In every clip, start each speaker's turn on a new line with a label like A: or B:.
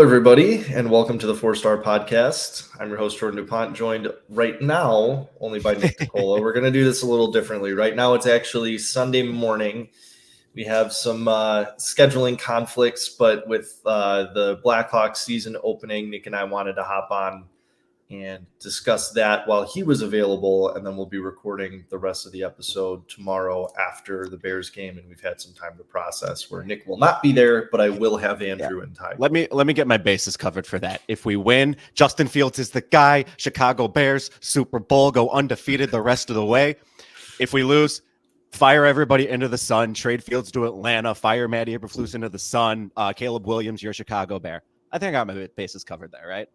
A: everybody, and welcome to the Four Star Podcast. I'm your host, Jordan DuPont, joined right now only by Nick DiColo. We're going to do this a little differently. Right now, it's actually Sunday morning. We have some scheduling conflicts, but with the Blackhawks season opening, Nick and I wanted to hop on and discuss that while he was available, and then we'll be recording the rest of the episode tomorrow after the Bears game, and we've had some time to process where Nick will not be there, but I will have Andrew and Ty.
B: Let me get my bases covered for that. If we win, Justin Fields is the guy. Chicago Bears, Super Bowl, go undefeated the rest of the way. If we lose, fire everybody into the sun, trade Fields to Atlanta, fire Matty Eberflus into the sun, Caleb Williams, you're a Chicago Bear. I think I got my bases covered there, right?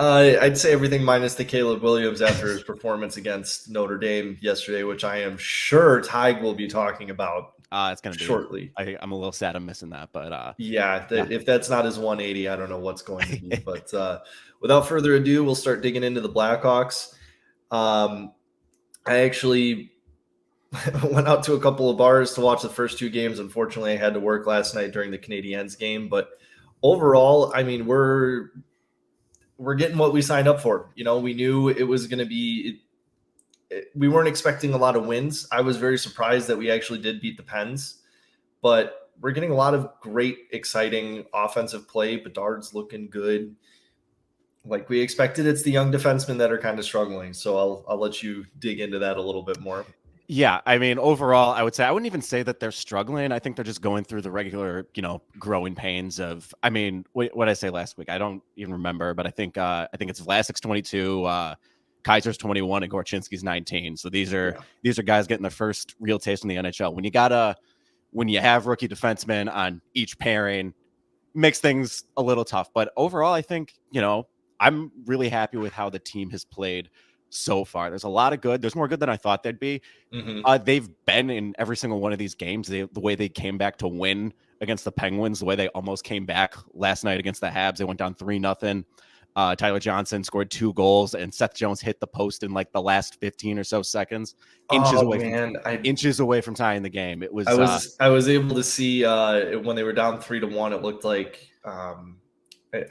A: I'd say everything minus the Caleb Williams after his performance against Notre Dame yesterday, which I am sure Tig will be talking about
B: it's going to be
A: shortly.
B: I'm a little sad I'm missing that, but
A: if that's not his 180, I don't know what's going to be. But without further ado, we'll start digging into the Blackhawks. I actually went out to a couple of bars to watch the first two games. Unfortunately, I had to work last night during the Canadiens game, but overall, I mean, we're getting what we signed up for. You know, we knew it was going to be we weren't expecting a lot of wins. I was very surprised that we actually did beat the Pens, but we're getting a lot of great, exciting offensive play. Bedard's looking good. Like we expected. It's the young defensemen that are kind of struggling. So I'll let you dig into that a little bit more.
B: Yeah, I mean, overall, I would say I wouldn't even say that they're struggling. I think they're just going through the regular, growing pains of. I mean, what did I say last week? I don't even remember, but I think it's Vlasic's 22, Kaiser's 21, and Gorchinski's 19. So these are guys getting their first real taste in the NHL. When you have rookie defensemen on each pairing, makes things a little tough. But overall, I think I'm really happy with how the team has played so far. There's a lot of good. There's more good than I thought there'd be. Mm-hmm. They've been in every single one of these games. The way they came back to win against the Penguins, the way they almost came back last night against the Habs. They went down 3-0. Tyler Johnson scored 2 goals, and Seth Jones hit the post in like the last 15 or so seconds, inches away from tying the game. It was.
A: I was able to see when they were down 3-1. It looked like.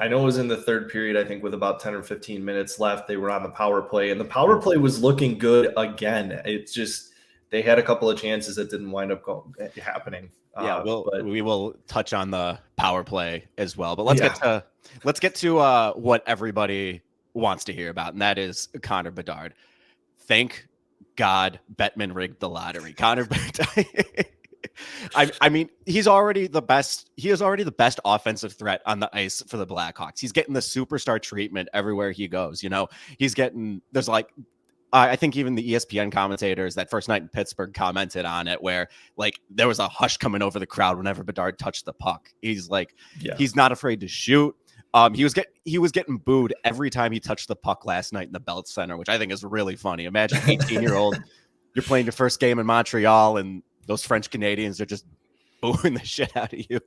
A: I know it was in the third period, I think with about 10 or 15 minutes left, they were on the power play, and the power play was looking good again. It's just they had a couple of chances that didn't wind up happening.
B: Yeah, we will touch on the power play as well. But let's get to what everybody wants to hear about, and that is Connor Bedard. Thank God Bettman rigged the lottery. Connor Bedard. I mean, he's already the best. He is already the best offensive threat on the ice for the Blackhawks. He's getting the superstar treatment everywhere he goes. He's getting. There's like, I think even the ESPN commentators that first night in Pittsburgh commented on it, where like there was a hush coming over the crowd whenever Bedard touched the puck. He's like, he's not afraid to shoot. He was getting booed every time he touched the puck last night in the Belt Center, which I think is really funny. Imagine 18-year-old, you're playing your first game in Montreal, and those French Canadians are just booing the shit out of you.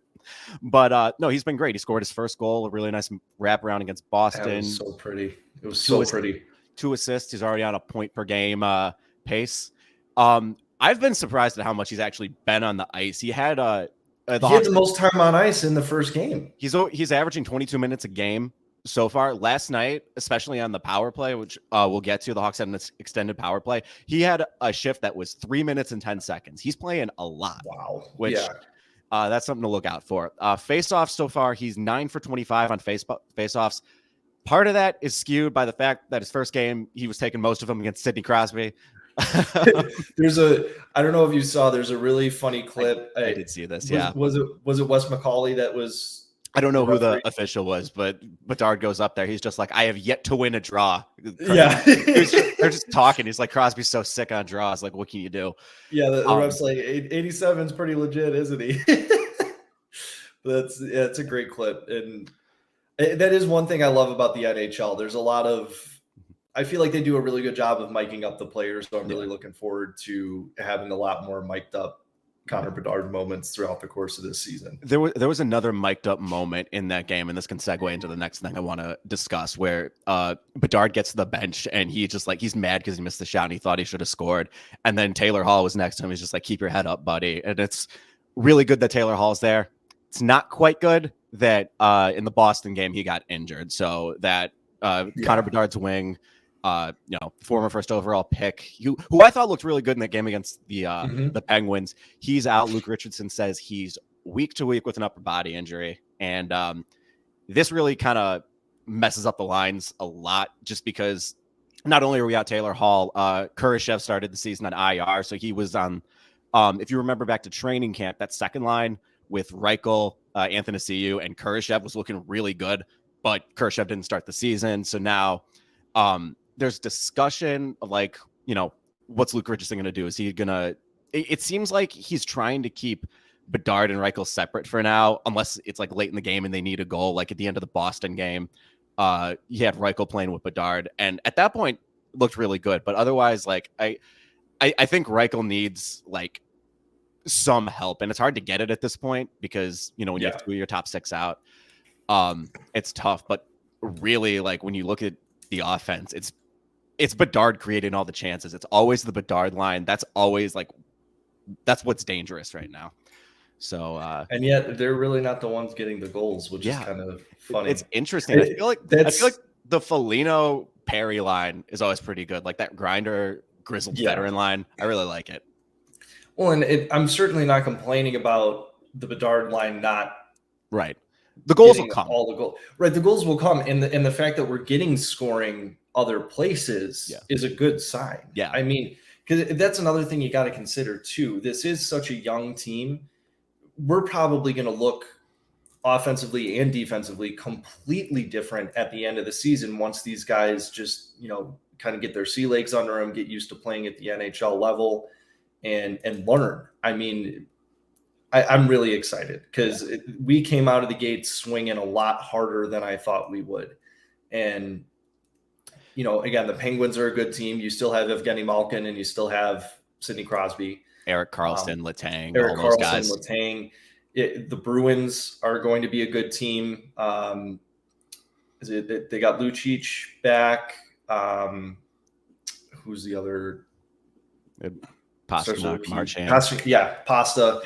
B: But no, he's been great. He scored his first goal, a really nice wraparound against Boston.
A: It was so pretty. It was so pretty.
B: 2 assists. He's already on a point per game pace. I've been surprised at how much he's actually been on the ice. He had
A: the most time on ice in the first game.
B: He's averaging 22 minutes a game so far. Last night, especially on the power play, which we'll get to, the Hawks had an extended power play. He had a shift that was 3 minutes and 10 seconds. He's playing a lot.
A: Wow.
B: Which that's something to look out for. Face-offs so far, he's 9 for 25 on face-offs. Part of that is skewed by the fact that his first game, he was taking most of them against Sidney Crosby.
A: I don't know if you saw, there's a really funny clip.
B: I did see this.
A: Was it Wes McCauley that was?
B: I don't know who the official was, but Bedard goes up there. He's just like, I have yet to win a draw.
A: Yeah.
B: They're just talking. He's like, Crosby's so sick on draws. Like, what can you do?
A: Yeah, the ref's like, 87 is pretty legit, isn't he? It's a great clip. And that is one thing I love about the NHL. There's a lot of, I feel like they do a really good job of miking up the players. So I'm really looking forward to having a lot more mic'd up Connor Bedard moments throughout the course of this season.
B: There was another mic'd up moment in that game, and this can segue into the next thing I want to discuss, where Bedard gets to the bench and he's mad because he missed the shot and he thought he should have scored. And then Taylor Hall was next to him. He's just like, keep your head up, buddy. And it's really good that Taylor Hall's there. it's not quite good that in the Boston game he got injured. So that Connor Bedard's wing, former first overall pick, who I thought looked really good in that game against the Penguins. He's out. Luke Richardson says he's week to week with an upper body injury, and this really kind of messes up the lines a lot, just because not only are we out Taylor Hall, Kurashev started the season on IR, so he was on. If you remember back to training camp, that second line with Reichel, Athanasiou, and Kurashev was looking really good, but Kurashev didn't start the season. So now there's discussion of like, what's Luke Richardson going to do? Is he going to – it seems like he's trying to keep Bedard and Reichel separate for now, unless it's like late in the game and they need a goal, like at the end of the Boston game. He had Reichel playing with Bedard, and at that point looked really good. But otherwise, like I think Reichel needs like some help, and it's hard to get it at this point because when you have two of your top six out, it's tough. But really, like when you look at the offense, it's Bedard creating all the chances. It's always the Bedard line. That's always that's what's dangerous right now. So
A: and yet they're really not the ones getting the goals, which is kind of funny.
B: It's interesting. I feel like the Foligno Perry line is always pretty good. Like that grinder grizzled veteran line. I really like it.
A: Well, and I'm certainly not complaining about the Bedard line not
B: right. The goals will come.
A: All the goals, right? The goals will come, and the fact that we're getting scoring other places is a good sign.
B: Yeah,
A: I mean, because that's another thing you got to consider too. This is such a young team. We're probably going to look offensively and defensively completely different at the end of the season once these guys just kind of get their sea legs under them, get used to playing at the NHL level, and learn. I mean, I'm really excited because we came out of the gate swinging a lot harder than I thought we would. And, again, the Penguins are a good team. You still have Evgeny Malkin and you still have Sidney Crosby.
B: Erik Karlsson, Letang,
A: Erik
B: all those
A: Karlsson,
B: guys.
A: Letang. The Bruins are going to be a good team. They got Lucic back. Who's the other?
B: Pastrnak, Marchand.
A: Pasta.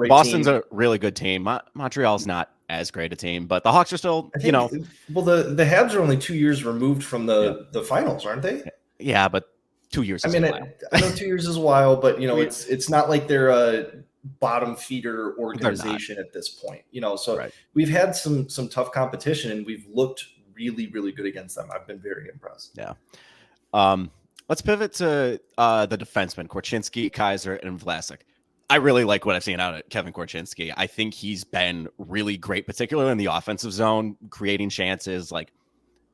B: Boston's a really good team. Montreal's not as great a team, but the Hawks are still,
A: Well, the Habs are only 2 years removed from the finals, aren't they?
B: Yeah, but 2 years is a while.
A: I know 2 years is a while, but, it's not like they're a bottom feeder organization at this point. So we've had some tough competition, and we've looked really, really good against them. I've been very impressed.
B: Yeah. Let's pivot to the defensemen, Korchinski, Kaiser, and Vlasic. I really like what I've seen out of Kevin Korchinski. I think he's been really great, particularly in the offensive zone, creating chances, like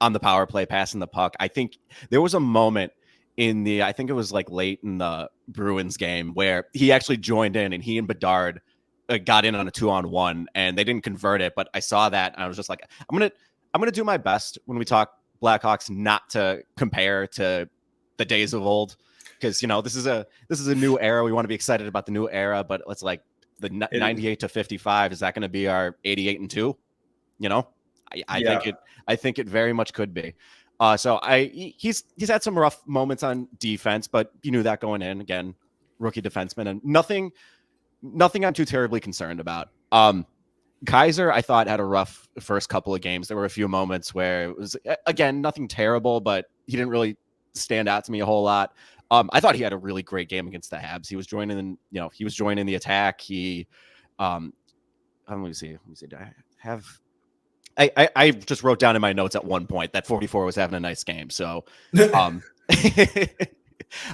B: on the power play, passing the puck. I think there was a moment I think it was like late in the Bruins game where he actually joined in, and he and Bedard got in on a 2-on-1, and they didn't convert it. But I saw that, and I was just like, I'm gonna do my best when we talk Blackhawks not to compare to the days of old, because this is a new era. We want to be excited about the new era, but let's like the 98 to 55. Is that going to be our 88-2? I think it very much could be. So he's had some rough moments on defense, but you knew that going in. Again, rookie defenseman, and nothing I'm too terribly concerned about. Kaiser, I thought, had a rough first couple of games. There were a few moments where it was, again, nothing terrible, but he didn't really stand out to me a whole lot. I thought he had a really great game against the Habs. He was joining the attack. He, let me see. I just wrote down in my notes at one point that 44 was having a nice game. So,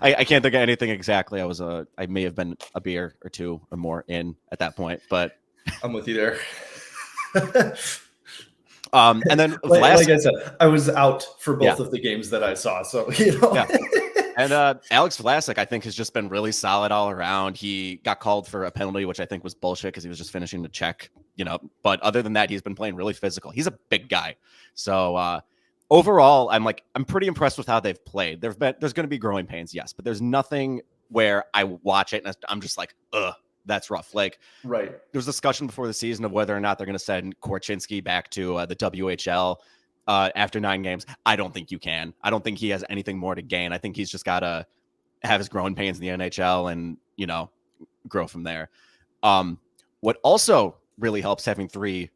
B: I can't think of anything exactly. I may have been a beer or two or more in at that point, but
A: I'm with you there.
B: And then
A: like I said, I was out for both of the games that I saw. So,
B: And Alex Vlasic, I think, has just been really solid all around. He got called for a penalty, which I think was bullshit because he was just finishing the check, But other than that, he's been playing really physical. He's a big guy. So overall, I'm pretty impressed with how they've played. There's going to be growing pains, yes, but there's nothing where I watch it and I'm just like, ugh, that's rough. Like,
A: right.
B: There was discussion before the season of whether or not they're going to send Korchinski back to the WHL. After 9 games. I don't think you can. I don't think he has anything more to gain. I think he's just got to have his growing pains in the NHL and, grow from there. What also really helps having 3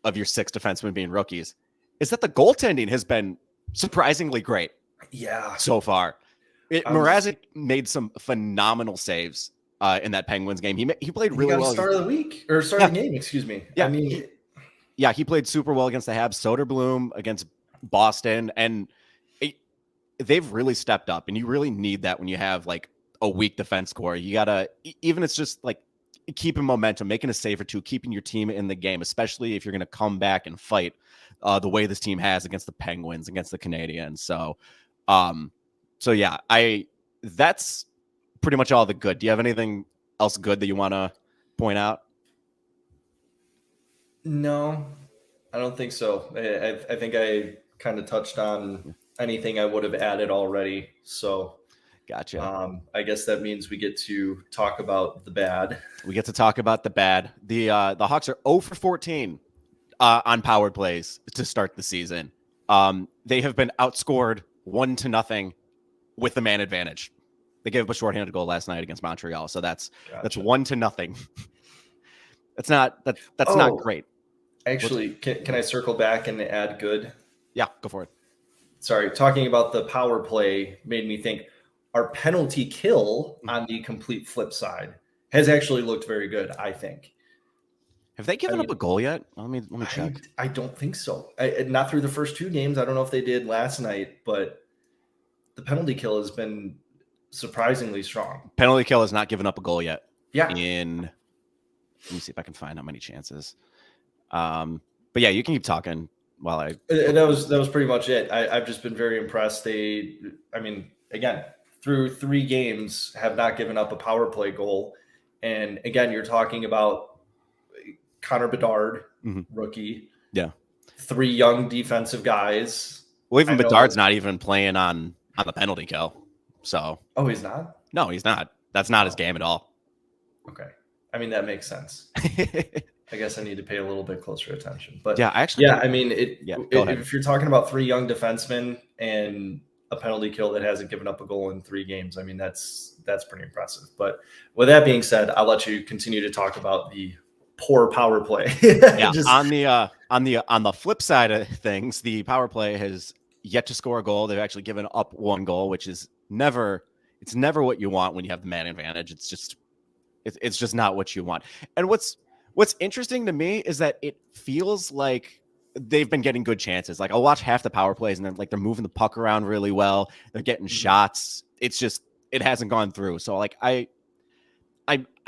B: of your 6 defensemen being rookies is that the goaltending has been surprisingly great.
A: Yeah.
B: So far. Mrazek made some phenomenal saves in that Penguins game. He played really well.
A: Start of the week or start of the game, excuse me.
B: Yeah,
A: I mean,
B: he played super well against the Habs. Soderblom against Boston, and they've really stepped up. And you really need that when you have like a weak defense core. You gotta, even it's just like keeping momentum, making a save or 2, keeping your team in the game, especially if you're going to come back and fight the way this team has against the Penguins, against the Canadiens. So yeah, that's pretty much all the good. Do you have anything else good that you want to point out?
A: No, I don't think so. I think I kind of touched on anything I would have added already. So
B: gotcha.
A: I guess that means we get to talk about the bad.
B: We get to talk about the bad. The Hawks are 0 for 14 on power plays to start the season. They have been outscored 1-0 with the man advantage. They gave up a shorthanded goal last night against Montreal, so that's 1-0. That's not great.
A: Actually, can I circle back and add good?
B: Yeah, go for it.
A: Sorry, talking about the power play made me think our penalty kill on the complete flip side has actually looked very good, I think.
B: Have they given up a goal yet? Let me check.
A: I don't think so. Not through the first 2 games. I don't know if they did last night, but the penalty kill has been surprisingly strong.
B: Penalty kill has not given up a goal yet.
A: Yeah.
B: Let me see if I can find how many chances. But yeah, you can keep talking while I.
A: That was pretty much it. I've just been very impressed. Again, through 3 games, have not given up a power play goal. And again, you're talking about Connor Bedard, rookie.
B: Yeah.
A: 3 young defensive guys.
B: Well, even Bedard's not even playing on the penalty kill. So.
A: Oh, he's not?
B: No, he's not. That's not his game at all.
A: Okay. I mean, that makes sense. I guess I need to pay a little bit closer attention. But
B: yeah, actually.
A: Yeah, I mean, if you're talking about 3 young defensemen and a penalty kill that hasn't given up a goal in 3 games, I mean, that's pretty impressive. But with that being said, I'll let you continue to talk about the poor power play.
B: Yeah. On the flip side of things, the power play has yet to score a goal. They've actually given up 1 goal, which is never what you want when you have the man advantage. It's just not what you want. And what's interesting to me is that it feels like they've been getting good chances. Like I'll watch half the power plays and they're moving the puck around really well. They're getting shots. It's just, it hasn't gone through. So like I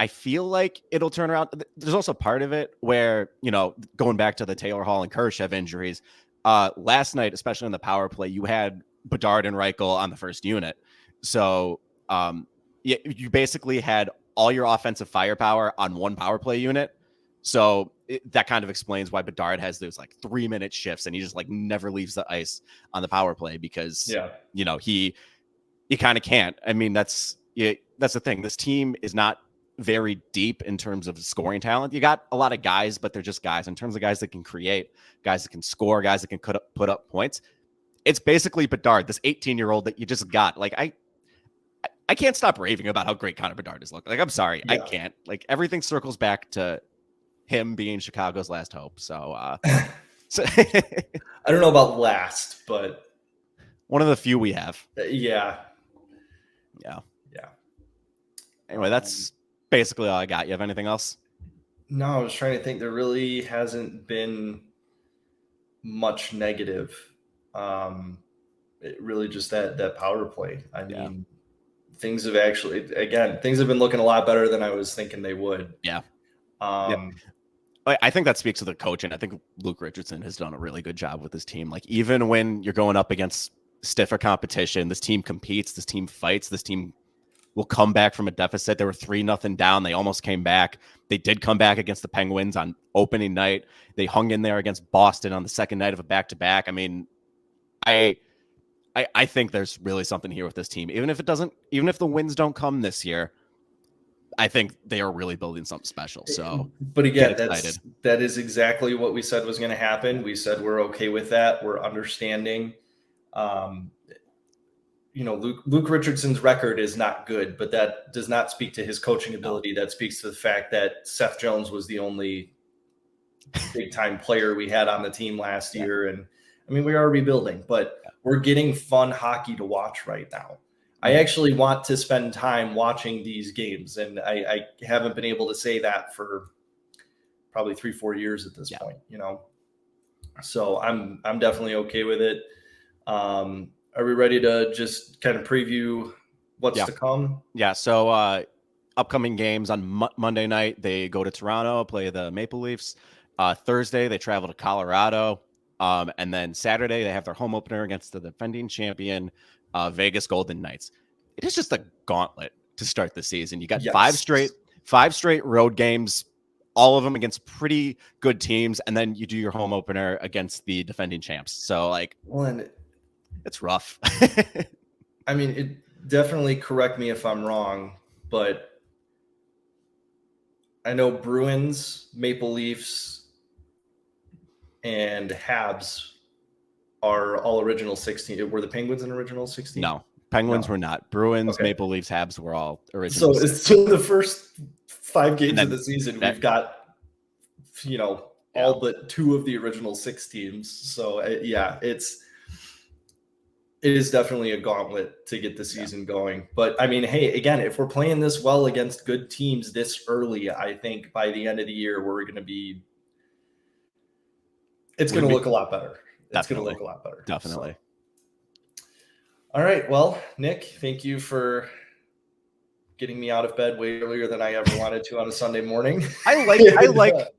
B: feel like it'll turn around. There's also part of it where, going back to the Taylor Hall and Kurashev injuries, last night, especially in the power play, you had Bedard and Reichel on the first unit. So you basically had all your offensive firepower on 1 power play unit. So that kind of explains why Bedard has those like 3-minute shifts and he just like never leaves the ice on the power play because, he kind of can't. I mean, that's the thing. This team is not very deep in terms of scoring talent. You got a lot of guys, but they're just guys. In terms of guys that can create, guys that can score, guys that can put up points, it's basically Bedard, this 18-year-old that you just got. Like I can't stop raving about how great Connor Bedard has looked. Like, I'm sorry, I can't. Like everything circles back to him being Chicago's last hope. So,
A: I don't know about last, but
B: one of the few we have.
A: Yeah.
B: Anyway, that's basically all I got. You have anything else?
A: No, I was trying to think. There really hasn't been much negative. It really just that power play. I mean, things have been looking a lot better than I was thinking they would.
B: Yeah. I think that speaks to the coach, and I think Luke Richardson has done a really good job with his team. Like even when you're going up against stiffer competition, this team competes, this team fights, this team will come back from a deficit. They were 3-0 down. They almost came back. They did come back against the Penguins on opening night. They hung in there against Boston on the second night of a back-to-back. I mean, I think there's really something here with this team. Even if the wins don't come this year, I think they are really building something special. So,
A: but again, that is exactly what we said was going to happen. We said we're okay with that. We're understanding. Luke Richardson's record is not good, but that does not speak to his coaching ability. That speaks to the fact that Seth Jones was the only big time player we had on the team last year. And I mean, we are rebuilding, but we're getting fun hockey to watch right now. I actually want to spend time watching these games, and I haven't been able to say that for probably 3-4 years at this point, so I'm definitely okay with it. Are we ready to just kind of preview what's to come?
B: Yeah. So upcoming games on Monday night, they go to Toronto, play the Maple Leafs. Thursday, they travel to Colorado. And then Saturday, they have their home opener against the defending champion, Vegas Golden Knights. It is just a gauntlet to start the season. You got five straight road games, all of them against pretty good teams, and then you do your home opener against the defending champs. So, it's rough.
A: I mean, it definitely, correct me if I'm wrong, but I know Bruins, Maple Leafs, and Habs are all original 16. Were the Penguins an original 16?
B: No, Penguins were not. Bruins, Maple Leafs, Habs were all original.
A: So the first 5 games of the season, we've got, all but 2 of the original 6 teams. So it is definitely a gauntlet to get the season going. But I mean, hey, again, if we're playing this well against good teams this early, I think by the end of the year, it's going to look a lot better. It's going to look a lot better.
B: Definitely.
A: So. All right. Well, Nick, thank you for getting me out of bed way earlier than I ever wanted to on a Sunday morning.
B: I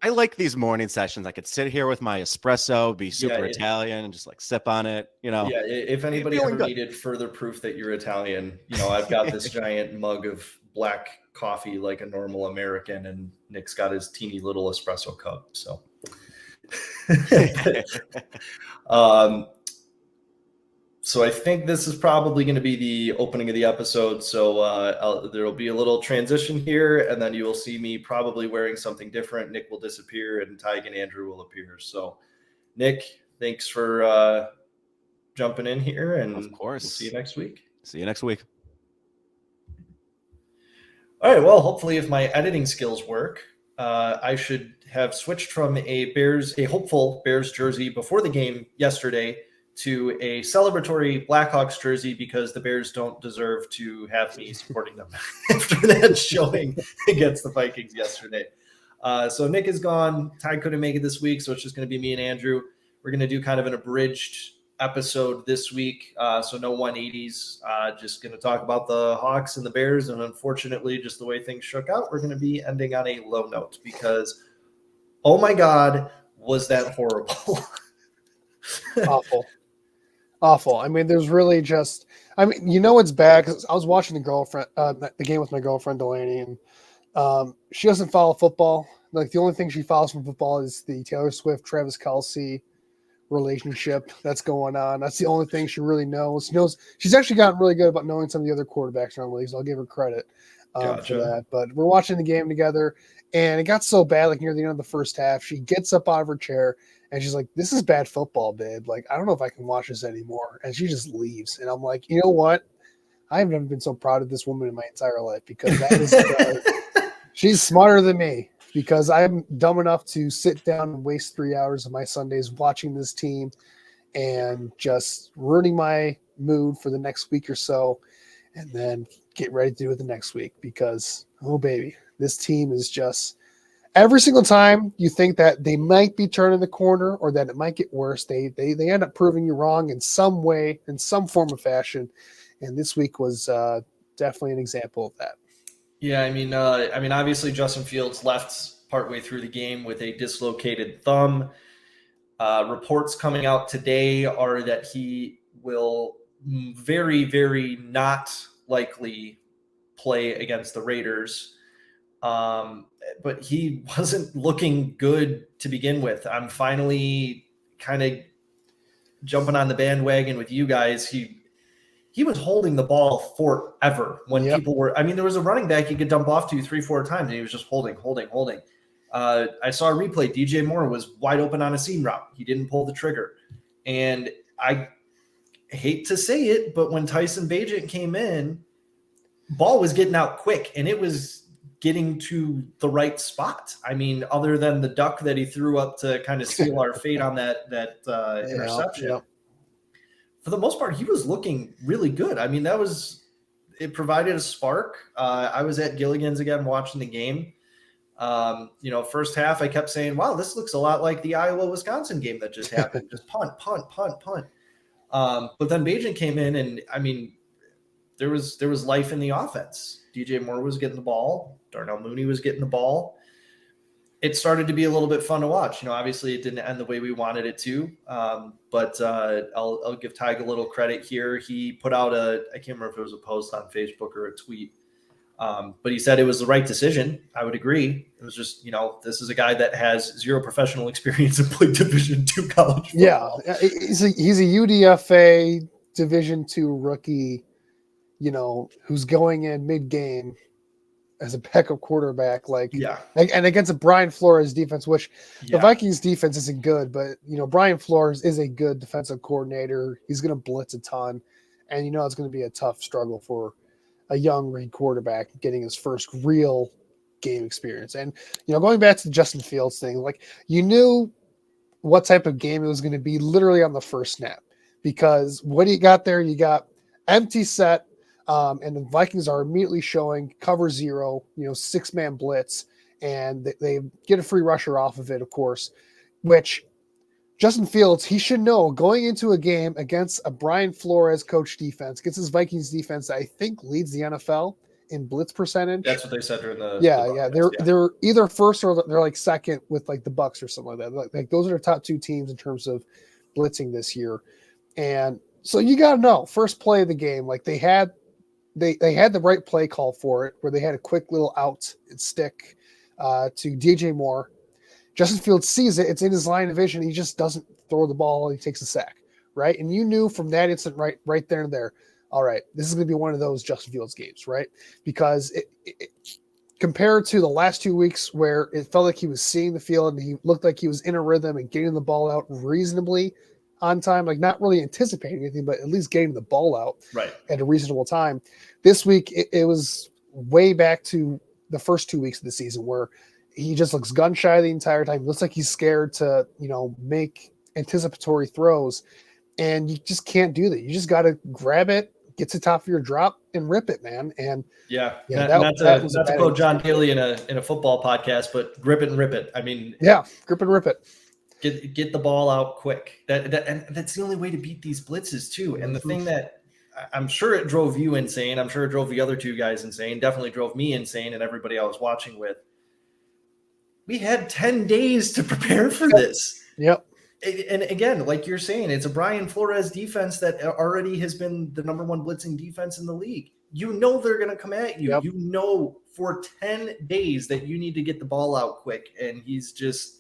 B: like these morning sessions. I could sit here with my espresso, be super Italian, and just sip on it. Yeah.
A: If anybody ever needed further proof that you're Italian, I've got this giant mug of black coffee like a normal American, and Nick's got his teeny little espresso cup. So. So I think this is probably going to be the opening of the episode. So there'll be a little transition here, and then you will see me probably wearing something different. Nick will disappear, and Tig and Andrew will appear. So, Nick, thanks for jumping in here, and
B: of course,
A: we'll see you next week.
B: See you next week.
A: All right. Well, hopefully, if my editing skills work, I should have switched from a hopeful Bears jersey before the game yesterday to a celebratory Blackhawks jersey, because the Bears don't deserve to have me supporting them after that showing against the Vikings yesterday. So Nick is gone. Ty couldn't make it this week, so it's just going to be me and Andrew. We're going to do kind of an abridged episode this week, so no 180s. Just going to talk about the Hawks and the Bears, and unfortunately, just the way things shook out, we're going to be ending on a low note because, oh my God, was that horrible.
C: Awful. I mean, there's really it's bad because I was watching the game with my girlfriend, Delaney, and she doesn't follow football. The only thing she follows from football is the Taylor Swift, Travis Kelce relationship that's going on. That's the only thing she really knows. She's actually gotten really good about knowing some of the other quarterbacks around the league, so I'll give her credit for that. But we're watching the game together, and it got so bad, near the end of the first half, she gets up out of her chair, and she's like, "This is bad football, babe. I don't know if I can watch this anymore." And she just leaves. And I'm like, you know what? I have never been so proud of this woman in my entire life, because that is she's smarter than me, because I'm dumb enough to sit down and waste 3 hours of my Sundays watching this team and just ruining my mood for the next week or so, and then get ready to do it the next week, because, oh baby, this team is just – every single time you think that they might be turning the corner or that it might get worse, they end up proving you wrong in some way, in some form of fashion. And this week was definitely an example of that.
A: Yeah, I mean, obviously Justin Fields left partway through the game with a dislocated thumb. Reports coming out today are that he will very, very not likely play against the Raiders. But he wasn't looking good to begin with. I'm finally kind of jumping on the bandwagon with you guys. He was holding the ball forever when people were, there was a running back he could dump off to 3-4 times, and he was just holding. I saw a replay. DJ Moore was wide open on a seam route. He didn't pull the trigger. And I hate to say it, but when Tyson Bagent came in, ball was getting out quick, and it was getting to the right spot. I mean, other than the duck that he threw up to kind of seal our fate on that interception.
C: Yep.
A: For the most part, he was looking really good. I mean, it provided a spark. I was at Gilligan's again watching the game. First half, I kept saying, wow, this looks a lot like the Iowa-Wisconsin game that just happened. Just punt. But then Bagent came in, and I mean, there was life in the offense. DJ Moore was getting the ball. Darnell Mooney was getting the ball. It started to be a little bit fun to watch. Obviously it didn't end the way we wanted it to. But I'll give Tyg a little credit here. He put out I can't remember if it was a post on Facebook or a tweet. But he said it was the right decision. I would agree. It was just, this is a guy that has zero professional experience and played Division II college football.
C: Yeah, he's a UDFA Division II rookie, who's going in mid-game as a backup quarterback, and against a Brian Flores defense, which the Vikings defense isn't good, but Brian Flores is a good defensive coordinator. He's going to blitz a ton, and it's going to be a tough struggle for a young rookie quarterback getting his first real game experience. And going back to the Justin Fields thing, you knew what type of game it was going to be literally on the first snap, because what do you got there? You got empty set. And the Vikings are immediately showing cover 0, 6-man blitz, and they get a free rusher off of it, of course, which Justin Fields, he should know going into a game against a Brian Flores coach defense, against his Vikings defense that I think leads the NFL in blitz percentage.
A: That's what they said during the
C: They're either first or they're second with the Bucks or something like that. Like those are the top 2 teams in terms of blitzing this year. And so you got to know first play of the game, they had the right play call for it, where they had a quick little out and stick to DJ Moore. Justin Fields sees it. It's in his line of vision. He just doesn't throw the ball. He takes a sack, right? And you knew from that instant right there and there, all right, this is going to be one of those Justin Fields games, right? Because compared to the last 2 weeks where it felt like he was seeing the field and he looked like he was in a rhythm and getting the ball out reasonably on time, not really anticipating anything, but at least getting the ball out at a reasonable time. This week, it was way back to the first 2 weeks of the season where he just looks gun shy the entire time. It looks like he's scared to, make anticipatory throws, and you just can't do that. You just got to grab it, get to the top of your drop, and rip it, man. And
A: not to quote John Daly in a football podcast, but grip it and rip it. I mean,
C: grip and rip it.
A: Get the ball out quick. And that's the only way to beat these blitzes too. And the thing that I'm sure it drove you insane, I'm sure it drove the other 2 guys insane, definitely drove me insane and everybody I was watching with. We had 10 days to prepare for this.
C: Yep.
A: And again, like you're saying, it's a Brian Flores defense that already has been the number 1 blitzing defense in the league. They're going to come at you. Yep. For 10 days that you need to get the ball out quick, and he's just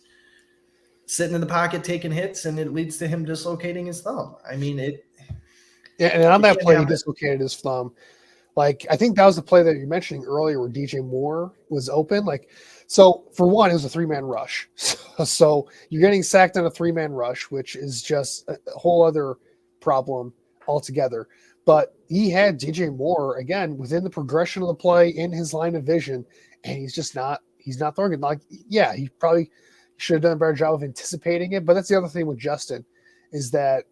A: sitting in the pocket taking hits, and it leads to him dislocating his thumb. I mean,
C: and on that play, he dislocated his thumb. I think that was the play that you're mentioning earlier where DJ Moore was open. So for one, it was a 3-man rush. So you're getting sacked on a 3-man rush, which is just a whole other problem altogether. But he had DJ Moore, again, within the progression of the play in his line of vision, and he's not throwing it. He probably should have done a better job of anticipating it. But that's the other thing with Justin is that,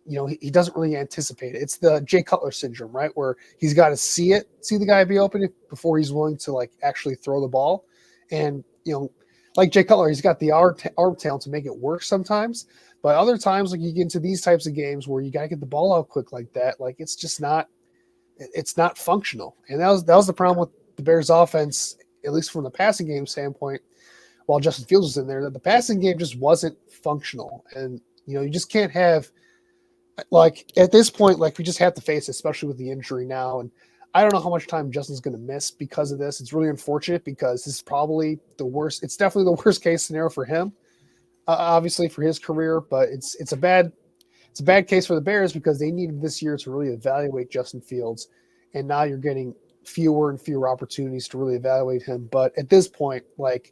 C: he doesn't really anticipate it. It's the Jay Cutler syndrome, right? Where he's got to see the guy be open before he's willing to actually throw the ball. And, like Jay Cutler, he's got the arm talent to make it work sometimes. But other times, you get into these types of games where you got to get the ball out quick like that. It's just not functional. And that was the problem with the Bears offense, at least from the passing game standpoint, while Justin Fields was in there, that the passing game just wasn't functional. And, you just can't have, at this point, we just have to face it, especially with the injury now. And I don't know how much time Justin's going to miss because of this. It's really unfortunate because this is probably the worst. It's definitely the worst case scenario for him, obviously for his career. But it's a bad case for the Bears because they needed this year to really evaluate Justin Fields, and now you're getting fewer and fewer opportunities to really evaluate him. But at this point, what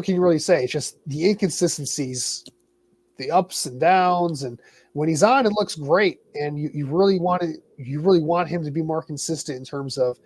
C: can you really say? It's just the inconsistencies, the ups and downs, and when he's on, it looks great, and you really want him to be more consistent in terms of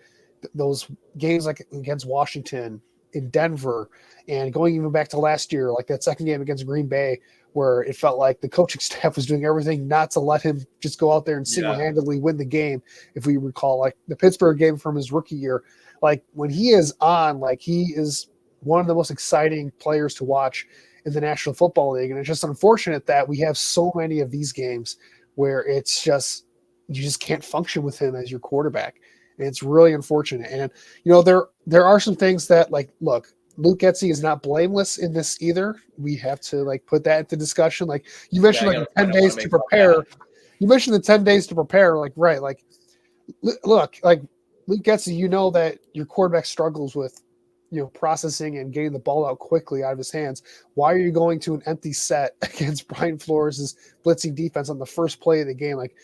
C: those games like against Washington, in Denver, and going even back to last year, like that second game against Green Bay, where it felt like the coaching staff was doing everything not to let him just go out there and single-handedly win the game. If we recall, like the Pittsburgh game from his rookie year, like when he is on, like he is one of the most exciting players to watch in the National Football League. And it's just unfortunate that we have so many of these games where it's just, you just can't function with him as your quarterback. And it's really unfortunate. And, there are some things that, like, look, Luke Getsy is not blameless in this either. We have to, like, put that into discussion. Like, you mentioned, like, 10 days to prepare. You mentioned the 10 days to prepare. Like, right. Like, look, like, Luke Getsy, that your quarterback struggles with, processing and getting the ball out quickly out of his hands. Why are you going to an empty set against Brian Flores' blitzing defense on the first play of the game? Like,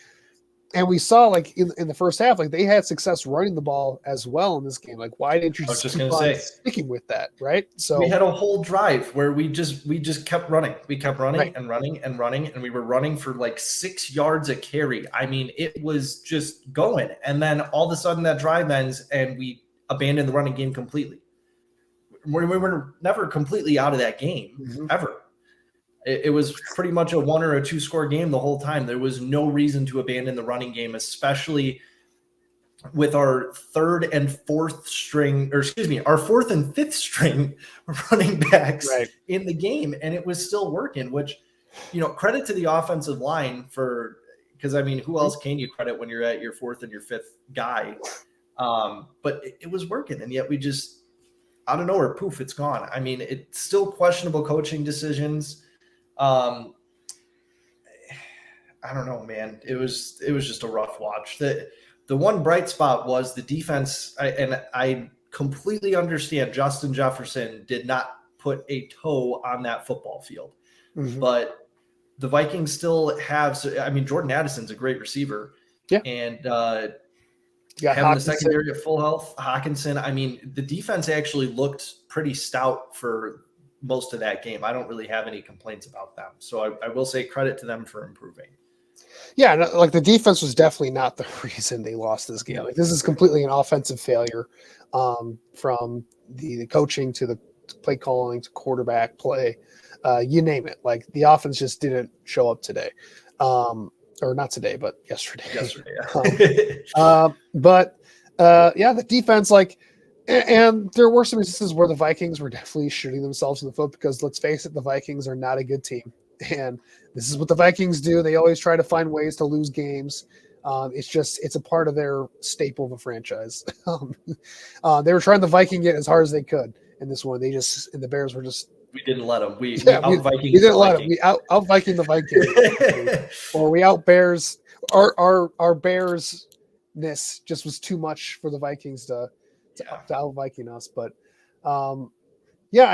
C: and we saw, like, in the first half, like, they had success running the ball as well in this game. Like, why didn't you just keep on sticking with that, right? So
A: we had a whole drive where we just kept running. We kept running and running and running, and we were running for like 6 yards a carry. I mean, it was just going. And then all of a sudden that drive ends, and we abandoned the running game completely. We were never completely out of that game, ever. It was pretty much a 1 or a 2 score game the whole time. There was no reason to abandon the running game, especially with our our 4th and 5th string running backs in the game. And it was still working, which, credit to the offensive line because I mean, who else can you credit when you're at your 4th and your 5th guy? But it was working. And yet we just, out of nowhere, poof, it's gone. I mean, it's still questionable coaching decisions. I don't know, man. It was just a rough watch. The one bright spot was the defense. I completely understand Justin Jefferson did not put a toe on that football field, but the Vikings still have. I mean, Jordan Addison's a great receiver, and having the secondary at full health, Hawkinson. I mean, the defense actually looked pretty stout for most of that game. I don't really have any complaints about them. So I will say credit to them for improving.
C: Yeah, like the defense was definitely not the reason they lost this game. Like, this is completely an offensive failure, from the coaching to the play calling to quarterback play, you name it. Like, the offense just didn't show up today, or not today, but yesterday. The defense, like. And there were some instances where the Vikings were definitely shooting themselves in the foot because, let's face it, the Vikings are not a good team. And this is what the Vikings do. They always try to find ways to lose games. It's a part of their staple of a franchise. They were trying to Viking it as hard as they could in this one. And the Bears were just.
A: We didn't let them. We
C: didn't let them. We out Viking the Vikings. Or we out Bears. Our Bears-ness just was too much for the Vikings to out Viking us. But I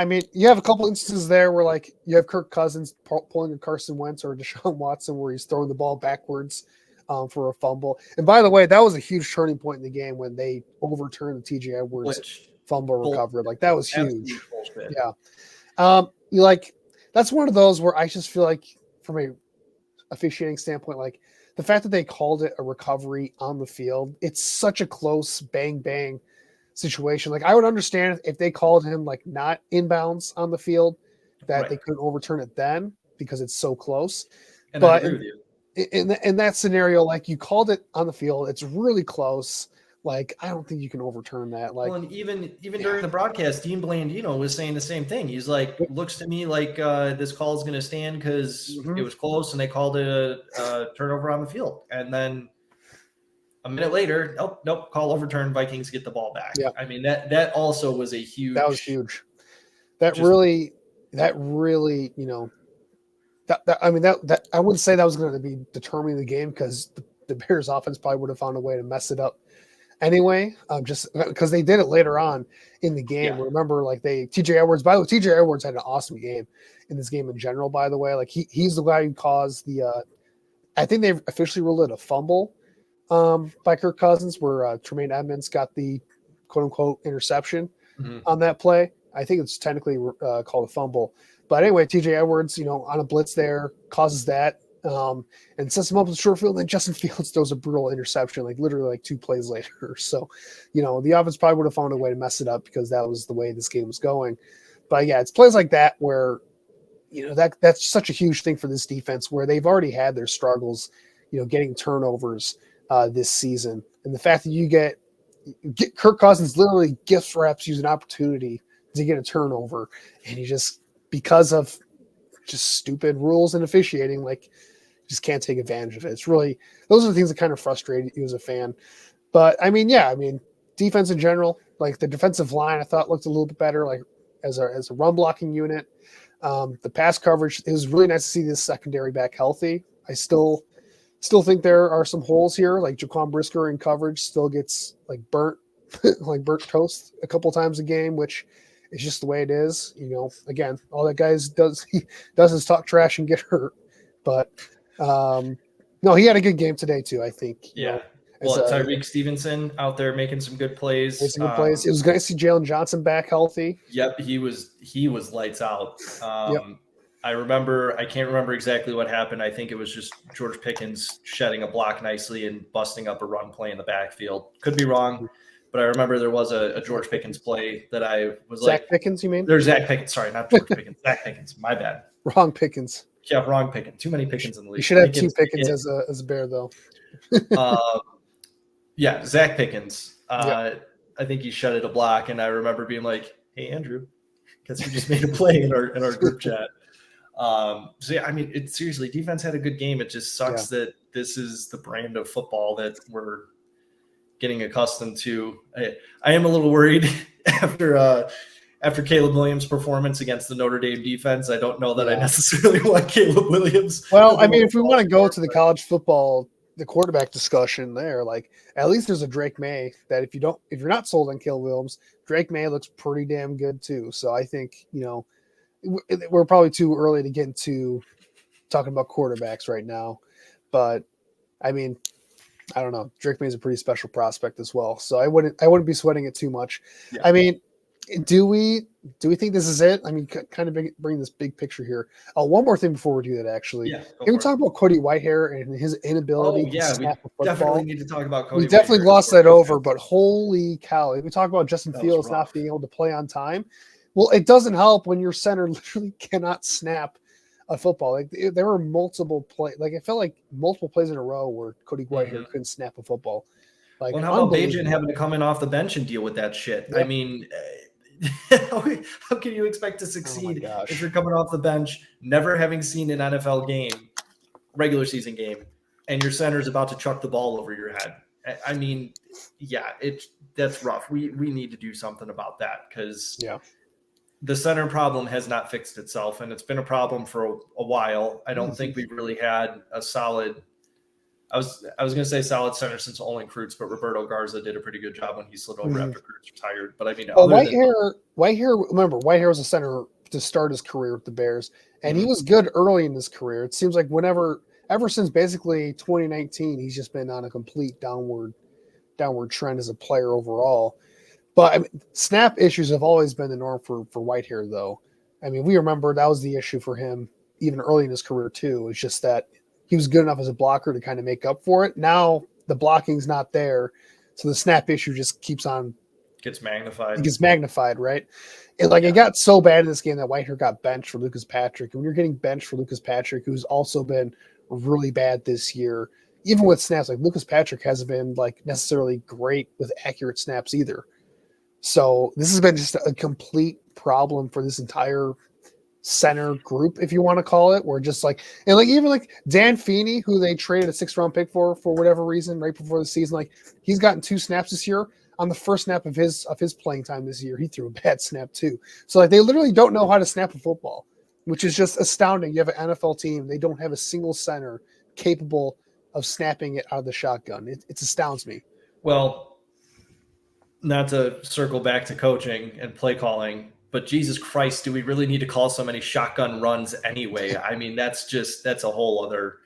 C: mean, you have a couple instances there where, like, you have Kirk Cousins pulling a Carson Wentz or Deshaun Watson where he's throwing the ball backwards for a fumble. And by the way, that was a huge turning point in the game when they overturned the TJ Edwards fumble recovery. Like, that was huge. That's one of those where I just feel like, from a officiating standpoint, like, the fact that they called it a recovery on the field, it's such a close bang situation. Like, I would understand if they called him, like, not inbounds on the field, that they couldn't overturn it then because it's so close.
A: And
C: but
A: I agree with you.
C: In that scenario, like, you called it on the field, it's really close. Like, I don't think you can overturn that. Like,
A: well, and even during the broadcast, Dean Blandino was saying the same thing. He's like, looks to me like this call is going to stand because it was close and they called it a turnover on the field. And then a minute later, nope, call overturned. Vikings get the ball back. Yeah. I mean, that also was a huge.
C: That was huge. That really, that I mean, that I wouldn't say that was going to be determining the game because the Bears offense probably would have found a way to mess it up anyway, just because they did it later on in the game. Yeah. Remember, like, TJ Edwards, by the way, TJ Edwards had an awesome game in this game in general, by the way. Like, he's the guy who caused I think they've officially ruled it a fumble by Kirk Cousins, where Tremaine Edmonds got the quote unquote interception on that play. I think it's technically called a fumble. But anyway, TJ Edwards, on a blitz there, causes that. and sets him up in the short field. And then Justin Fields throws a brutal interception, like literally like 2 plays later. So, the offense probably would have found a way to mess it up because that was the way this game was going. But yeah, it's plays like that where, that's such a huge thing for this defense where they've already had their struggles, getting turnovers this season. And the fact that you get Kirk Cousins literally gift wraps you an opportunity to get a turnover, and he just, because of just stupid rules and officiating, like, just can't take advantage of it. It's really, those are the things that kind of frustrate you as a fan. But defense in general, like the defensive line, I thought looked a little bit better, like as a run blocking unit. The pass coverage, it was really nice to see this secondary back healthy. I still think there are some holes here, like Jaquan Brisker in coverage still gets like burnt burnt toast a couple times a game, which is just the way it is. Again, all that guy does is talk trash and get hurt. But no, he had a good game today too, I think.
A: Yeah. Tyreek Stevenson out there making some good plays.
C: It was good to see Jalen Johnson back healthy.
A: Yep, he was lights out.
C: Yep.
A: I can't remember exactly what happened. I think it was just George Pickens shedding a block nicely and busting up a run play in the backfield. Could be wrong, but I remember there was a George Pickens play that I was
C: Zach Pickens, you mean?
A: There's Zach Pickens. Sorry, not George Pickens. Zach Pickens. My bad.
C: Wrong Pickens.
A: Yeah, wrong Pickens. Too many Pickens in the league.
C: You should have two Pickens as a Bear, though.
A: Yeah, Zach Pickens.
C: Yep.
A: I think he shedded a block, and I remember being like, "Hey, Andrew, because he just made a play in our group chat." Seriously, defense had a good game. It just sucks that this is the brand of football that we're getting accustomed to. I am a little worried after Caleb Williams' performance against the Notre Dame defense. I don't know that I necessarily want Caleb Williams.
C: Well, if we want to go to the college football, the quarterback discussion there, like at least there's a Drake May that if you're not sold on Caleb Williams, Drake May looks pretty damn good too. So I think, we're probably too early to get into talking about quarterbacks right now, but I don't know. Drake May is a pretty special prospect as well. So I wouldn't be sweating it too much. Yeah. Do we think this is it? Kind of bring this big picture here. One more thing before we do that, actually. Yeah, can we talk about Cody Whitehair and his inability to snap a football?
A: We definitely need to talk about Cody.
C: We definitely glossed that over, but holy cow. If we talk about Justin Fields not being able to play on time, well, it doesn't help when your center literally cannot snap a football. Like there were multiple plays. Like it felt like multiple plays in a row where Cody Whitehair couldn't snap a football. Like,
A: how about Bajan having to come in off the bench and deal with that shit? Yeah. How can you expect to succeed if you're coming off the bench, never having seen an NFL game, regular season game, and your center's about to chuck the ball over your head? That's rough. We need to do something about that because the center problem has not fixed itself, and it's been a problem for a while. I don't think we've really had a solid. I was going to say solid center since Olin Kreutz, but Roberto Garza did a pretty good job when he slid over after Kreutz retired. But
C: Whitehair, remember, Whitehair was a center to start his career with the Bears, and he was good early in his career. It seems like ever since basically 2019, he's just been on a complete downward trend as a player overall. But snap issues have always been the norm for Whitehair, though. We remember that was the issue for him even early in his career too. It's just that he was good enough as a blocker to kind of make up for it. Now the blocking's not there, so the snap issue just
A: gets magnified.
C: It gets magnified, right? It got so bad in this game that Whitehair got benched for Lucas Patrick. And when you're getting benched for Lucas Patrick, who's also been really bad this year, even with snaps, like Lucas Patrick hasn't been like necessarily great with accurate snaps either. So this has been just a complete problem for this entire center group, if you want to call it, where just like, and like even like Dan Feeney, who they traded a 6th round pick for whatever reason right before the season, like he's gotten 2 snaps this year. On the first snap of his playing time this year, he threw a bad snap too. So like they literally don't know how to snap a football, which is just astounding. You have an NFL team, they don't have a single center capable of snapping it out of the shotgun. It astounds me.
A: Well, not to circle back to coaching and play calling, but Jesus Christ, do we really need to call so many shotgun runs anyway? That's a whole other.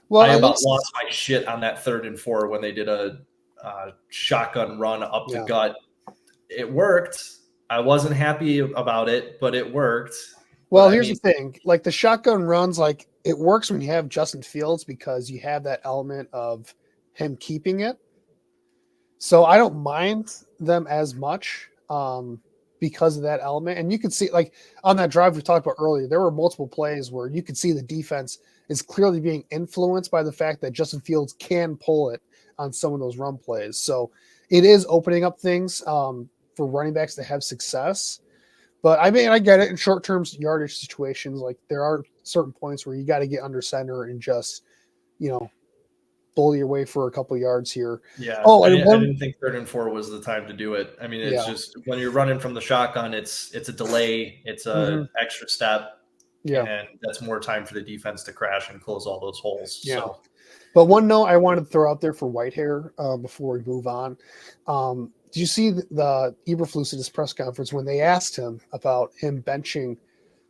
A: Well, I about lost my shit on that 3rd and 4 when they did a shotgun run up the gut. It worked. I wasn't happy about it, but it worked.
C: Well,
A: But, I
C: here's
A: mean,
C: the thing. Like the shotgun runs, like it works when you have Justin Fields because you have that element of him keeping it. So I don't mind them as much because of that element. And you could see, like on that drive we talked about earlier, there were multiple plays where you could see the defense is clearly being influenced by the fact that Justin Fields can pull it on some of those run plays. So it is opening up things for running backs to have success. But I mean, I get it in short term yardage situations. Like there are certain points where you got to get under center and just, you know, bully your way for a couple yards here.
A: yeah,
C: Oh,
A: I
C: and
A: didn't think 3rd and 4 was the time to do it. I mean, it's
C: Yeah.
A: just when you're running from the shotgun, it's a delay, it's a extra step,
C: yeah.
A: and that's more time for the defense to crash and close all those holes.
C: Yeah.
A: So
C: But one note I wanted to throw out there for Whitehair before we move on. Did you see the Eberflus at his press conference when they asked him about him benching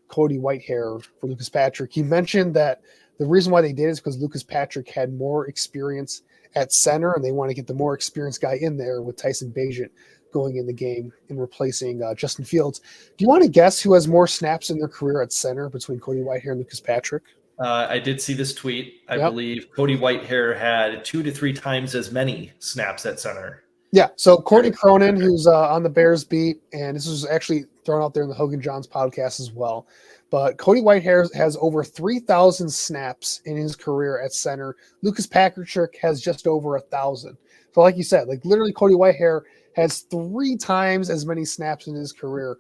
C: Cody Whitehair for Lucas Patrick? He mentioned that the reason why they did is because Lucas Patrick had more experience at center, and they want to get the more experienced guy in there with Tyson Bagent going in the game and replacing Justin Fields. Do you want to guess who has more snaps in their career at center between Cody Whitehair and Lucas Patrick?
A: I did see this tweet. I
C: Yep.
A: believe Cody Whitehair had 2 to 3 times as many snaps at center.
C: Yeah, so Courtney Cronin, who's on the Bears beat, and this was actually thrown out there in the Hogan Johns podcast as well. But Cody Whitehair has over 3,000 snaps in his career at center. Lucas Patrick has just over 1,000. So, like you said, like literally, Cody Whitehair has 3 times as many snaps in his career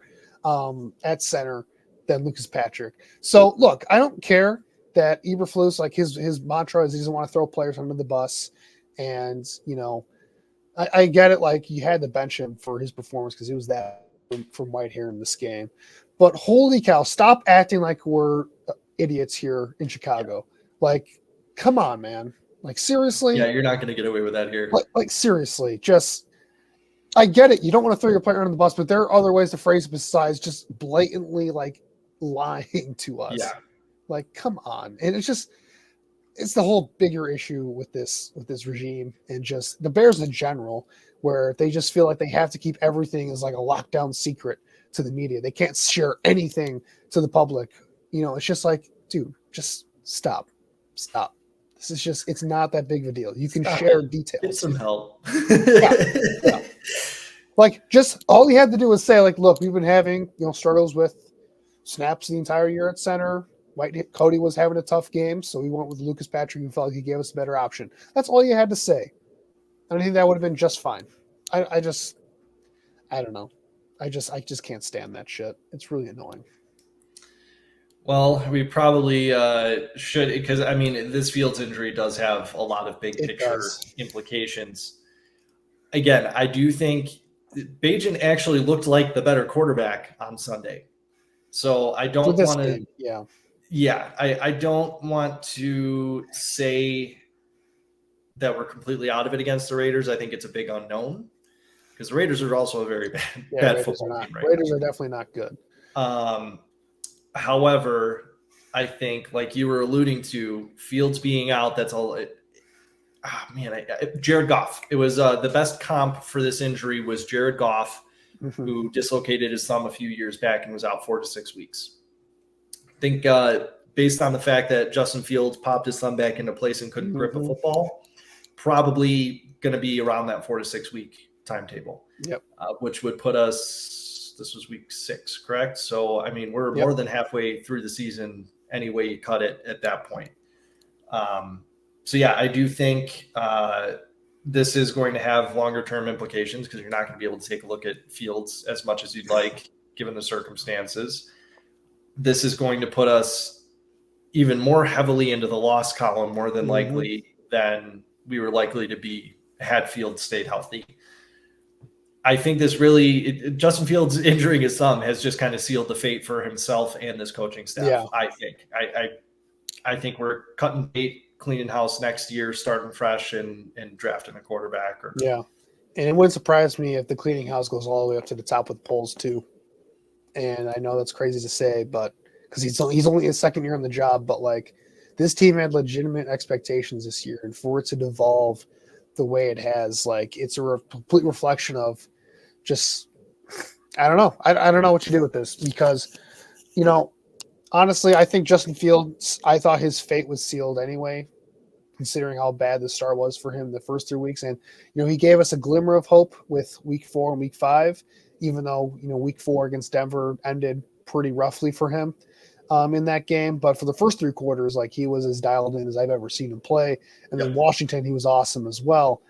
C: at center than Lucas Patrick. So, look, I don't care that Eberflus, like his mantra is he doesn't want to throw players under the bus, and you know. I get it. Like you had to bench him for his performance because he was that from Whitehair in this game. But holy cow, stop acting like we're idiots here in Chicago. Like, come on, man. Like seriously.
A: Yeah, you're not going to get away with that here.
C: Like seriously, just I get it. You don't want to throw your player under the bus, but there are other ways to phrase it besides just blatantly like lying to us.
A: Yeah.
C: Like, come on. And it's the whole bigger issue with this regime and just the Bears in general, where they just feel like they have to keep everything as like a lockdown secret to the media. They can't share anything to the public. You know, it's just like, dude, just stop. This is just, it's not that big of a deal. You can share details.
A: Get some help.
C: Yeah. Like just all you had to do was say like, look, we've been having, struggles with snaps the entire year at center. Cody was having a tough game, so we went with Lucas Patrick and felt like he gave us a better option. That's all you had to say. I think that would have been just fine. I don't know. I just can't stand that shit. It's really annoying.
A: Well, we probably should, because I mean, this Fields injury does have a lot of big picture implications. Again, I do think Bagent actually looked like the better quarterback on Sunday. So I don't want to. Yeah, I don't want to say that we're completely out of it against the Raiders. I think it's a big unknown because the Raiders are also a very bad football team right now.
C: Raiders are definitely not good.
A: However, I think, like you were alluding to, Fields being out, that's all. Jared Goff. It was the best comp for this injury was Jared Goff, who dislocated his thumb a few years back and was out 4 to 6 weeks. I think based on the fact that Justin Fields popped his thumb back into place and couldn't grip a football, probably going to be around that 4 to 6 week timetable.
C: Yep.
A: Which would put us, this was week 6, correct? So, I mean, we're more than halfway through the season any way you cut it at that point. So, yeah, I do think this is going to have longer term implications because you're not going to be able to take a look at Fields as much as you'd like given the circumstances. This is going to put us even more heavily into the loss column, more than likely, than we were likely to be had Fields stayed healthy. I think this really, Justin Fields injuring his thumb has just kind of sealed the fate for himself and this coaching staff. Yeah. I think we're cutting bait, cleaning house next year, starting fresh and drafting a quarterback.
C: And it wouldn't surprise me if the cleaning house goes all the way up to the top with the polls too. And I know that's crazy to say, but because he's only his second year on the job, but like this team had legitimate expectations this year, and for it to devolve the way it has, like it's a complete reflection of just I don't know. I don't know what to do with this because honestly, I think Justin Fields, I thought his fate was sealed anyway, considering how bad the start was for him the first 3 weeks. And, he gave us a glimmer of hope with week 4 and week 5, even though, week 4 against Denver ended pretty roughly for him in that game. But for the first 3 quarters, like, he was as dialed in as I've ever seen him play. And then Washington, he was awesome as well.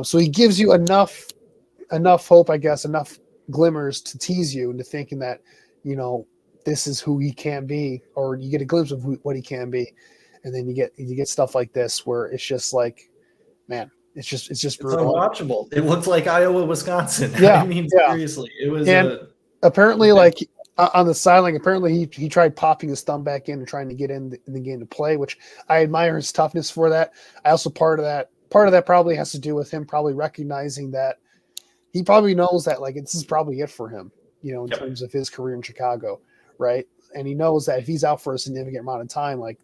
C: So he gives you enough hope, I guess, enough glimmers to tease you into thinking that, this is who he can be, or you get a glimpse of what he can be. And then you get stuff like this where it's just like, man, it's brutal.
A: Unwatchable. It looked like Iowa, Wisconsin.
C: Yeah,
A: I mean, seriously, it was.
C: And apparently, like on the sideline, apparently he tried popping his thumb back in and trying to get in the game to play, which I admire his toughness for that. I also part of that probably has to do with him probably recognizing that he probably knows that, like, this is probably it for him, in terms of his career in Chicago, right? And he knows that if he's out for a significant amount of time, like,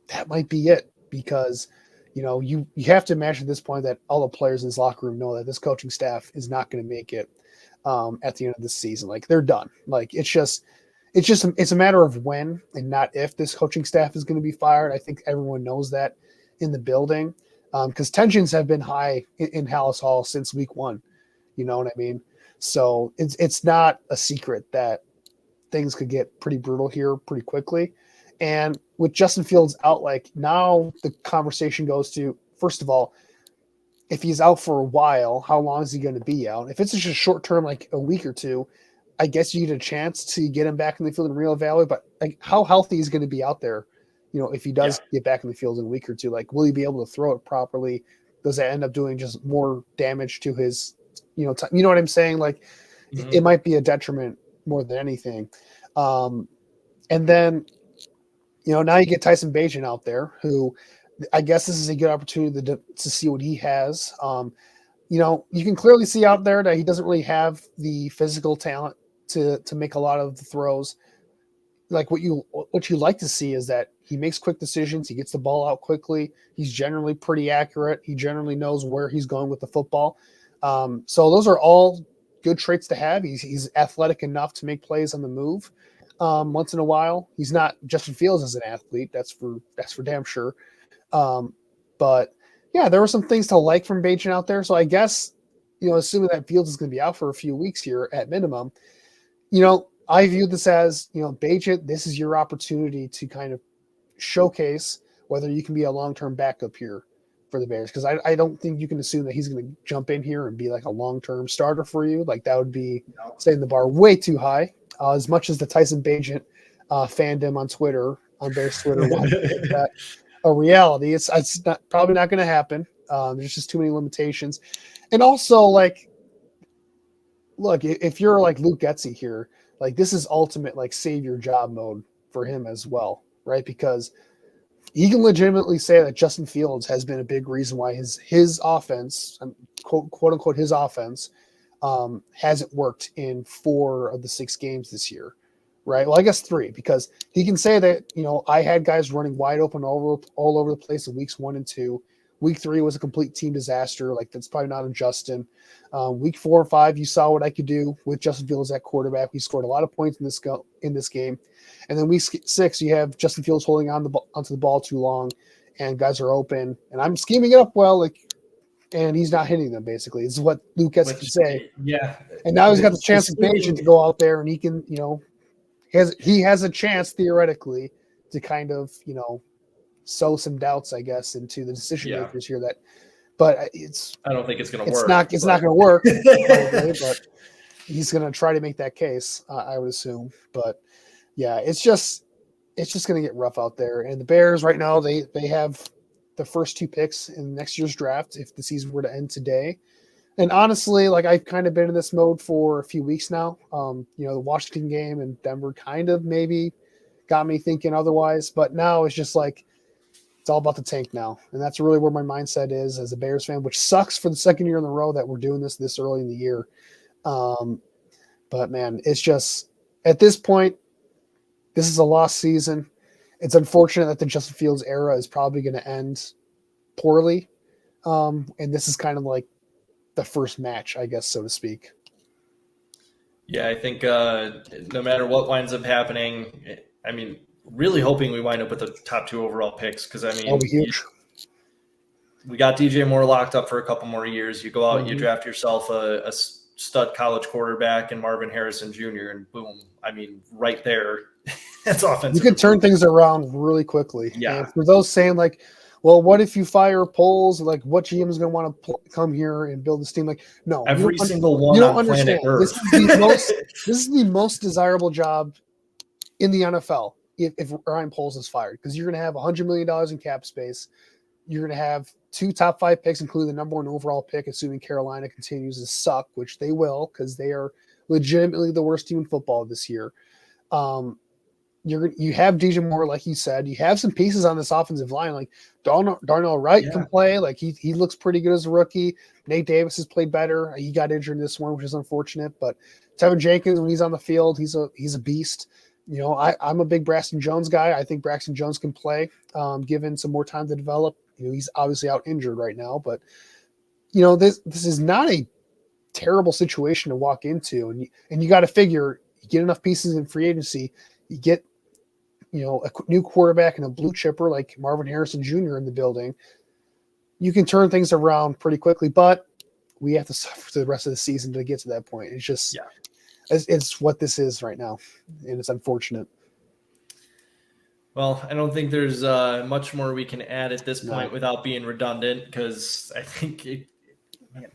C: that might be it, because you have to imagine at this point that all the players in his locker room know that this coaching staff is not going to make it at the end of this season. Like, they're done. Like, it's a matter of when and not if this coaching staff is going to be fired. I think everyone knows that in the building, because tensions have been high in Hallis Hall since week 1. You know what I mean? So it's not a secret that things could get pretty brutal here pretty quickly. And with Justin Fields out, like, now the conversation goes to, first of all, if he's out for a while, how long is he going to be out? If it's just a short term, like a week or two, I guess you get a chance to get him back in the field and reevaluate. But, like, how healthy is going to be out there? If he does get back in the field in a week or two, like, will he be able to throw it properly? Does that end up doing just more damage to his, time? You know what I'm saying? Like, it might be a detriment more than anything. And then, now you get Tyson Bagent out there, who I guess this is a good opportunity to see what he has. You can clearly see out there that he doesn't really have the physical talent to make a lot of the throws. Like, what you like to see is that he makes quick decisions. He gets the ball out quickly. He's generally pretty accurate. He generally knows where he's going with the football. So those are all good traits to have. He's athletic enough to make plays on the move. Once in a while, he's not Justin Fields as an athlete. That's for damn sure. But yeah, there were some things to like from Bagent out there. So I guess, assuming that Fields is going to be out for a few weeks here at minimum, I view this as, Bagent, this is your opportunity to kind of showcase whether you can be a long-term backup here for the Bears. Because I don't think you can assume that he's going to jump in here and be like a long-term starter for you. Like, that would be setting the bar way too high. As much as the Tyson Bagent fandom on Twitter, on Bears Twitter, wants to make that a reality, it's probably not going to happen. There's just too many limitations. And also, like, look, if you're like Luke Getsy here, like, this is ultimate, like, save your job mode for him as well, right? Because he can legitimately say that Justin Fields has been a big reason why his offense, quote unquote, his offense, hasn't worked in 4 of the 6 games this year, right? Well, I guess 3, because he can say that, I had guys running wide open all over the place in weeks 1 and 2. Week 3 was a complete team disaster. Like, that's probably not on Justin. Week 4 and 5, you saw what I could do with Justin Fields at quarterback. We scored a lot of points in this game. And then week 6, you have Justin Fields holding onto the ball too long, and guys are open, and I'm scheming it up well, like, and he's not hitting them. Basically, this is what Luke gets to say.
A: Yeah.
C: And now he's got the chance of Bagent to go out there, and he can, he has a chance theoretically to kind of, sow some doubts, I guess, into the decision makers here. But I don't think it's going to work. It's not going to work. Probably, but he's going to try to make that case, I would assume. But yeah, it's just going to get rough out there. And the Bears right now, they have the first 2 picks in next year's draft if the season were to end today. And honestly, like, I've kind of been in this mode for a few weeks now. The Washington game and Denver kind of maybe got me thinking otherwise. But now it's just like, it's all about the tank now. And that's really where my mindset is as a Bears fan, which sucks for the second year in a row that we're doing this early in the year. But man, it's just, at this point, this is a lost season. It's unfortunate that the Justin Fields era is probably going to end poorly. And this is kind of like the first match, I guess, so to speak.
A: Yeah, I think no matter what winds up happening, I mean, really hoping we wind up with the top 2 overall picks because, I mean,
C: That'll be huge.
A: we got DJ Moore locked up for a couple more years. You go out, you
C: Mhm.
A: draft yourself a stud college quarterback and Marvin Harrison Jr., and boom, I mean, right there, that's offensive.
C: You can turn things around really quickly.
A: Yeah.
C: And for those saying like, well, what if you fire Poles? Like, what GM is going to want to come here and build this team? Like, no,
A: Every single one
C: you don't
A: on planet
C: understand.
A: Earth.
C: This is the most desirable job in the NFL if Ryan Poles is fired, because you're going to have $100 million in cap space. You're going to have 2 top 5 picks, including the number 1 overall pick, assuming Carolina continues to suck, which they will, because they are legitimately the worst team in football this year. You have DJ Moore, like you said. You have some pieces on this offensive line, like Darnell Wright can play. Like he looks pretty good as a rookie. Nate Davis has played better. He got injured in this one, which is unfortunate. But Tevin Jenkins, when he's on the field, he's a beast. You know, I'm a big Braxton Jones guy. I think Braxton Jones can play, given some more time to develop. You know, he's obviously out injured right now, but you know, this is not a terrible situation to walk into, and you got to figure, you get enough pieces in free agency, you get, you know, a new quarterback and a blue chipper like Marvin Harrison Jr. in the building, you can turn things around pretty quickly, but we have to suffer through the rest of the season to get to that point. It's just, it's what this is right now, and it's unfortunate.
A: Well, I don't think there's much more we can add at this point without being redundant, because I think it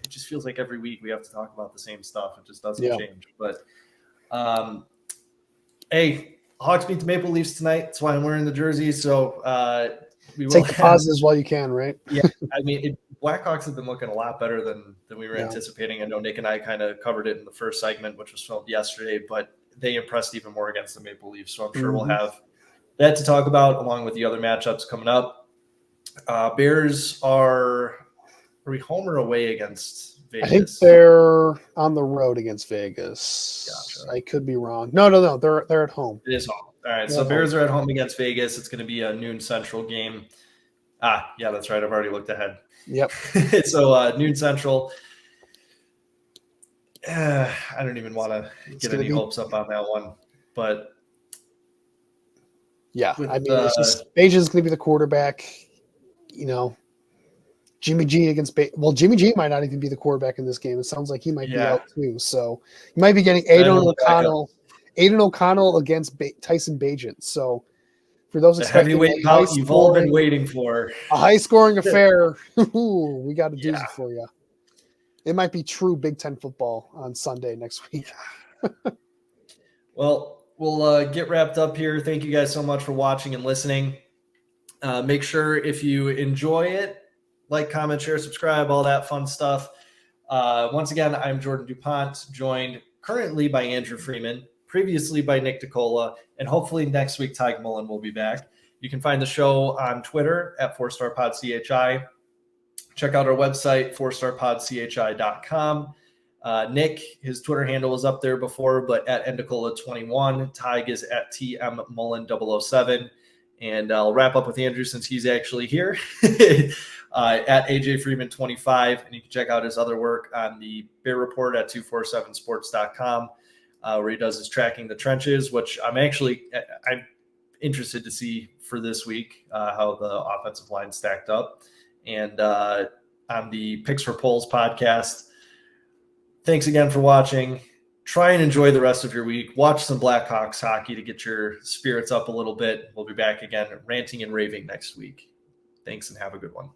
A: just feels like every week we have to talk about the same stuff. It just doesn't change. But hey, Hawks beat the Maple Leafs tonight. That's why I'm wearing the jersey. So we will
C: take the positives while you can, right?
A: Yeah, I mean, Blackhawks have been looking a lot better than we were anticipating. I know Nick and I kind of covered it in the first segment, which was filmed yesterday, but they impressed even more against the Maple Leafs. So I'm sure we'll have that to talk about, along with the other matchups coming up. Bears are we home or away against Vegas?
C: I think they're on the road against Vegas.
A: Gotcha.
C: I could be wrong. No. They're at home.
A: It is home. All right. So Bears are at home against Vegas. It's going to be a noon Central game. Yeah, that's right. I've already looked ahead.
C: Yep.
A: So noon Central. I don't even want to get any hopes up on that one, but.
C: Yeah, I mean, it's just Bajan's going to be the quarterback. You know, Jimmy G against Jimmy G might not even be the quarterback in this game. It sounds like he might be out too. So you might be getting Aiden O'Connell against Tyson Bagent. So for those expecting
A: heavyweight bout you've all been waiting for,
C: a high-scoring affair, we got to do it for you. It might be true Big Ten football on Sunday next week.
A: Well. We'll get wrapped up here. Thank you guys so much for watching and listening. Make sure if you enjoy it, like, comment, share, subscribe, all that fun stuff. Once again, I'm Jordan DuPont, joined currently by Andrew Freeman, previously by Nick DeCola, and hopefully next week Ty Mullen will be back. You can find the show on Twitter at 4starpodchi. Check out our website, 4starpodchi.com. Nick, his Twitter handle was up there before, but at Endicola21. Tig is at TMMullen007. And I'll wrap up with Andrew since he's actually here at AJFreeman25. And you can check out his other work on the Bear Report at 247sports.com, where he does his Tracking the Trenches, which I'm interested to see for this week, how the offensive line stacked up. And on the Picks for Polls podcast. Thanks again for watching. Try and enjoy the rest of your week. Watch some Blackhawks hockey to get your spirits up a little bit. We'll be back again ranting and raving next week. Thanks and have a good one.